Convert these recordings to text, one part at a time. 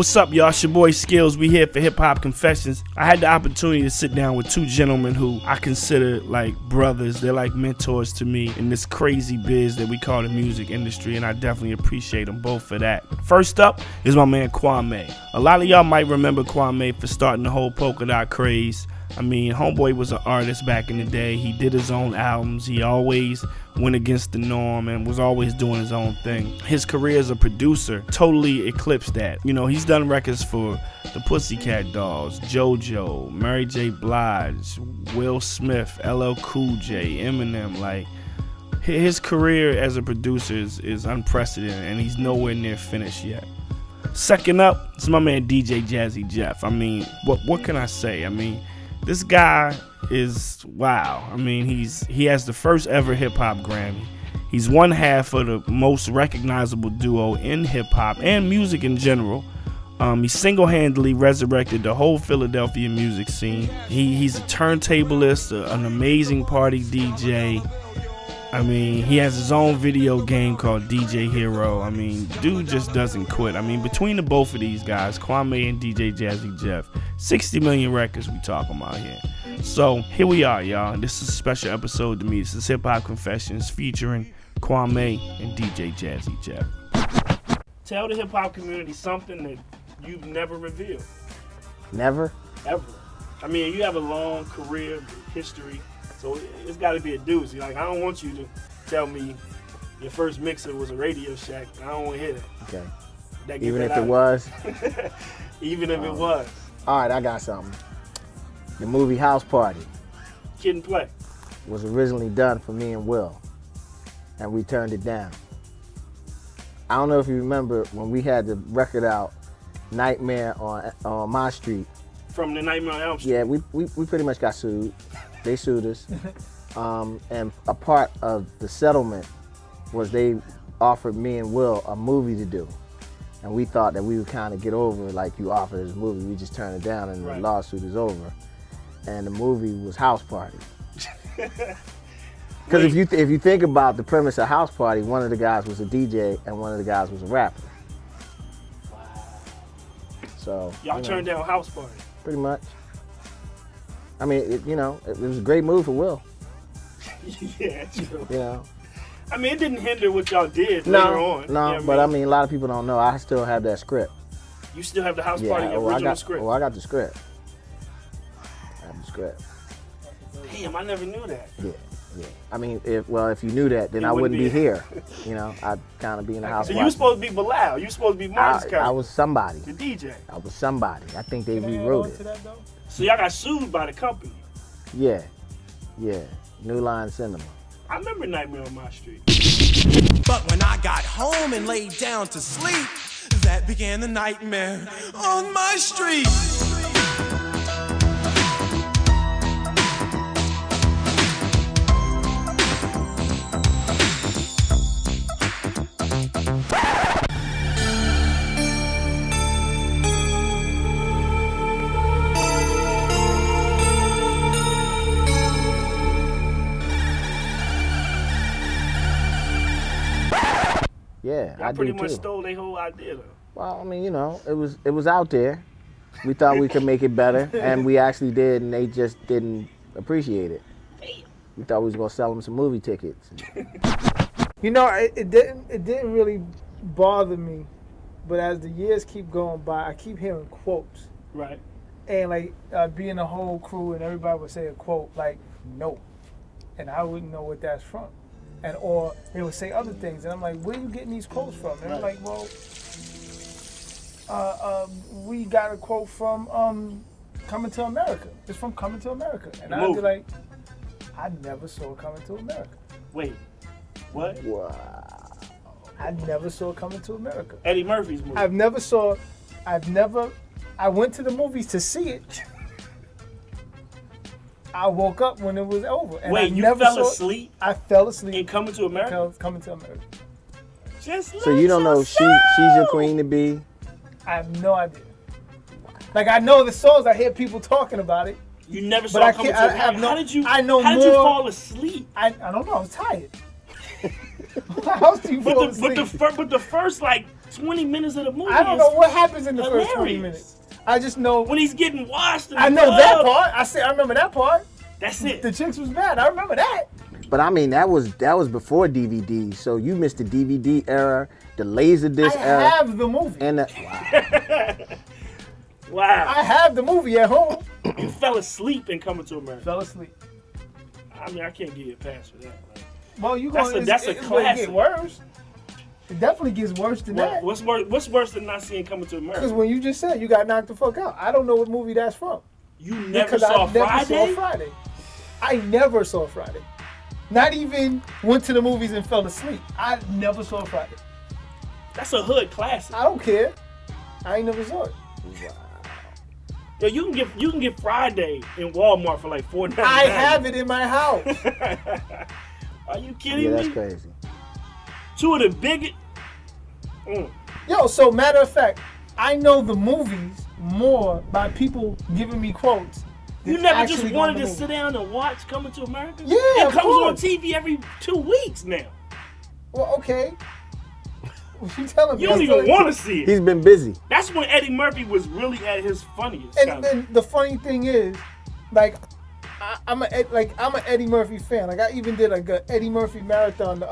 What's up, y'all? It's your boy Skillz. We here for Hip Hop Confessions. I had the opportunity to sit down with two gentlemen who I consider like brothers. They're like mentors to me in this crazy biz that we call the music industry, and I definitely appreciate them both for that. First up is my man Kwame. A lot of y'all might remember Kwame for starting the whole polka dot craze. I mean, homeboy was an artist back in the day. He did his own albums. He always went against the norm and was always doing his own thing. His career as a producer totally eclipsed that. You know, he's done records for the Pussycat Dolls, JoJo, Mary J. Blige, Will Smith, LL Cool J, Eminem. Like, his career as a producer is unprecedented, and he's nowhere near finished yet. Second up is my man DJ Jazzy Jeff. I mean, what can I say? I mean, this guy is wow. I mean, he has the first ever hip hop Grammy. He's one half of the most recognizable duo in hip hop and music in general. He single-handedly resurrected the whole Philadelphia music scene. He's a turntablist, an amazing party DJ. I mean, he has his own video game called DJ Hero. I mean, dude just doesn't quit. I mean, between the both of these guys, Kwame and DJ Jazzy Jeff, 60 million records we talking about here. So here we are, y'all. This is a special episode to me. This is Hip Hop Confessions featuring Kwame and DJ Jazzy Jeff. Tell the hip hop community something that you've never revealed. Never? Ever. I mean, you have a long career history. So it's got to be a doozy. Like, I don't want you to tell me your first mixer was a Radio Shack. I don't want to hear that. Okay. Even if it was? Even if it was. All right, I got something. The movie House Party. Kid and Play. Was originally done for me and Will, and we turned it down. I don't know if you remember when we had the record out, Nightmare on My Street. From the Nightmare on Elm Street? Yeah, we pretty much got sued. They sued us, and a part of the settlement was they offered me and Will a movie to do, and we thought that we would kind of get over it, like you offered us a movie, we just turned it down and the lawsuit is over, and the movie was House Party. Because if you think about the premise of House Party, one of the guys was a DJ and one of the guys was a rapper. Wow. So y'all turned down House Party? Pretty much. I mean, it was a great move for Will. Yeah, true. You know. I mean, it didn't hinder what y'all did later on. No, but I mean, a lot of people don't know. I still have that script. You still have the House Party original script? Oh, I got the script. I have the script. Damn, I never knew that. Yeah. I mean, if you knew that, then I wouldn't be here. You know, I'd kind of be in the house. So you were supposed to be Bilal. You were supposed to be Martin's character. I was somebody. The DJ. I was somebody. I think they rewrote it. So y'all got sued by the company? Yeah. New Line Cinema. I remember Nightmare on My Street. But when I got home and laid down to sleep, that began the nightmare on my street. Yeah, I pretty much stole their whole idea though. Well, I mean, it was out there. We thought we could make it better, and we actually did, and they just didn't appreciate it. Damn. We thought we was gonna sell them some movie tickets. You know, it didn't really bother me, but as the years keep going by, I keep hearing quotes. Right. And like being a whole crew, and everybody would say a quote like "no," and I wouldn't know what that's from. And or they would say other things, and I'm like, where are you getting these quotes from? And I'm like, well, we got a quote from Coming to America. It's from Coming to America. And I'd be like, I never saw Coming to America. Wait, what? Wow. I never saw Coming to America. Eddie Murphy's movie. I went to the movies to see it. I woke up when it was over. And wait, you fell asleep? I fell asleep. In Coming to America? Coming to America. So you don't know she's your queen to be? I have no idea. Like, I know the songs, I hear people talking about it. You never saw Coming to America? How did you fall asleep? I don't know, I was tired. How else do you fall asleep? But the first, like, 20 minutes of the movie. I don't know what happens in the first 20 minutes. I just know when he's getting washed. I know that part. I remember that part. That's it. The chicks was bad. I remember that. But I mean, that was before DVD. So you missed the DVD era, the Laserdisc era. I have the movie. And wow. I have the movie at home. You fell asleep in Coming to America. Fell asleep. I mean, I can't give you a pass for that. Like, well, you that's going? That's a classic. It get worse. It definitely gets worse than that. What's worse than not seeing Coming to America? Because when you just said you got knocked the fuck out, I don't know what movie that's from. You never saw Friday? I never saw Friday. Not even went to the movies and fell asleep. I never saw Friday. That's a hood classic. I don't care. I ain't never saw it. wow. Yo, you can get Friday in Walmart for like $4.99. I have it in my house. Are you kidding me? Yeah, that's crazy. Two of the biggest. Yo, so matter of fact, I know the movies more by people giving me quotes. You never just wanted to sit down and watch Coming to America? Yeah, it comes on TV every 2 weeks now. Well, okay. What you telling me? You don't even want to see it. He's been busy. That's when Eddie Murphy was really at his funniest. And the funny thing is, like, I'm an Eddie Murphy fan. Like, I even did like a Eddie Murphy marathon the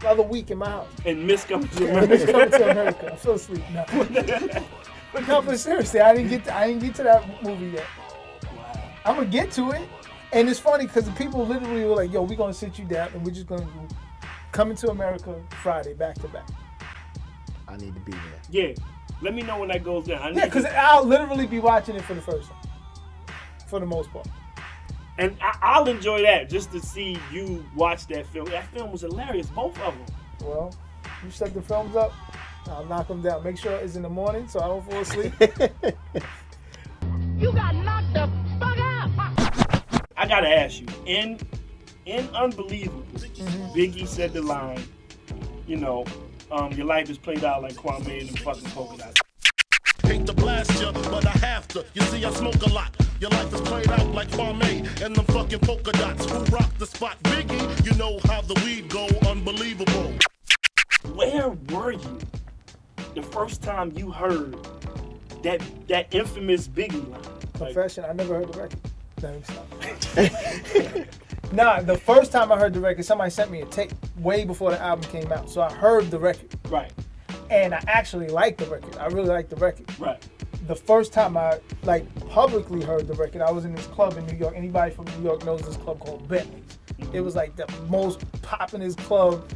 other week in my house. And Miss Coming to America. Miss Coming to America. I fell asleep. No, but seriously, I didn't get to that movie yet. Wow. I'm gonna get to it, and it's funny because the people literally were like, "Yo, we're gonna sit you down and we're just gonna do Coming to America Friday back to back." I need to be there. Yeah, let me know when that goes down. Yeah, because I'll literally be watching it for the first time, for the most part. And I'll enjoy that just to see you watch that film. That film was hilarious, both of them. Well, you set the films up, I'll knock them down. Make sure it's in the morning so I don't fall asleep. You got knocked the fuck out. I gotta ask you, in Unbelievable, Biggie said the line, you know, your life is played out like Kwame and them fucking polka dots. Hate to blast you, but I have to. You see, I smoke a lot. Your life is played out like Kwame and them fucking polka dots. Who rock the spot? Biggie, you know how the weed go. Unbelievable. Where were you the first time you heard that infamous Biggie line? Confession, I never heard the record. Let me stop. Nah, the first time I heard the record, somebody sent me a tape way before the album came out. So I heard the record. Right. And I actually liked the record. I really liked the record. Right. The first time I publicly heard the record, I was in this club in New York. Anybody from New York knows this club called Bentley's. It was like the most poppin'est club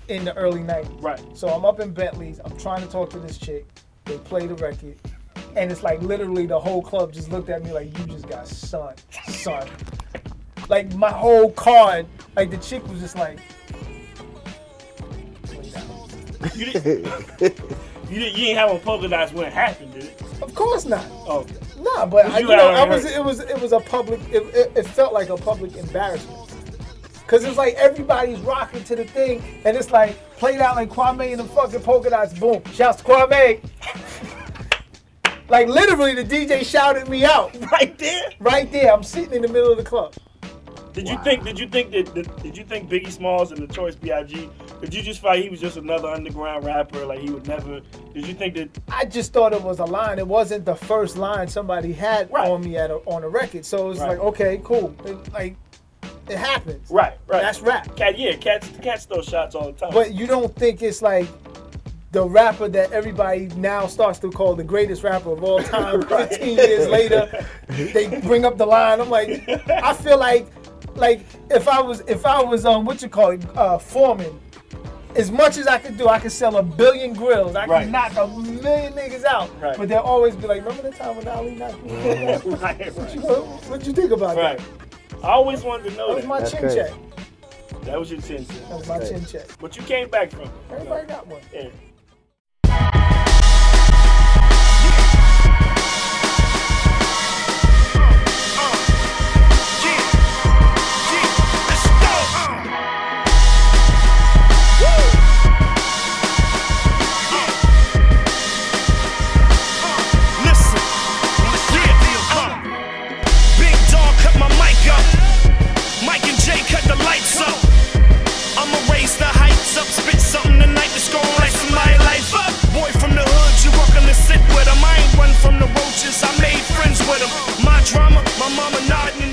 in the early 90s. Right. So I'm up in Bentley's. I'm trying to talk to this chick. They play the record. And it's like literally the whole club just looked at me like, you just got son. Like my whole card, like the chick was just like, you didn't have on polka dots when it happened, did it? of course not. Oh. Nah, but it was a public. It felt like a public embarrassment. Cause it's like everybody's rocking to the thing, and it's like played out like Kwame and the fucking polka dots. Boom! Shouts to Kwame. Like literally, the DJ shouted me out Right there. right there. I'm sitting in the middle of the club. Did you think Biggie Smalls and Notorious B.I.G. Did you just find he was just another underground rapper? Like he would never. Did you think that? I just thought it was a line. It wasn't the first line somebody had Right. on me on a record. So it was Right. like, okay, cool. It happens. Right. That's rap. Cats throw shots all the time. But you don't think it's like the rapper that everybody now starts to call the greatest rapper of all time. 15 years later, they bring up the line. I'm like, I feel like if I was Foreman, as much as I could do, I could sell 1 billion grills. I could knock 1 million niggas out. Right. But they'll always be like, remember the time when Ali knocked me out? What you think about that? I always wanted to know That was my chin crazy. check. That was your chin check. That was my chin check. But you came back from it. Everybody got one. Yeah. Cut the lights up. I'ma raise the heights up, spit something tonight that's gonna light somebody mama nodding in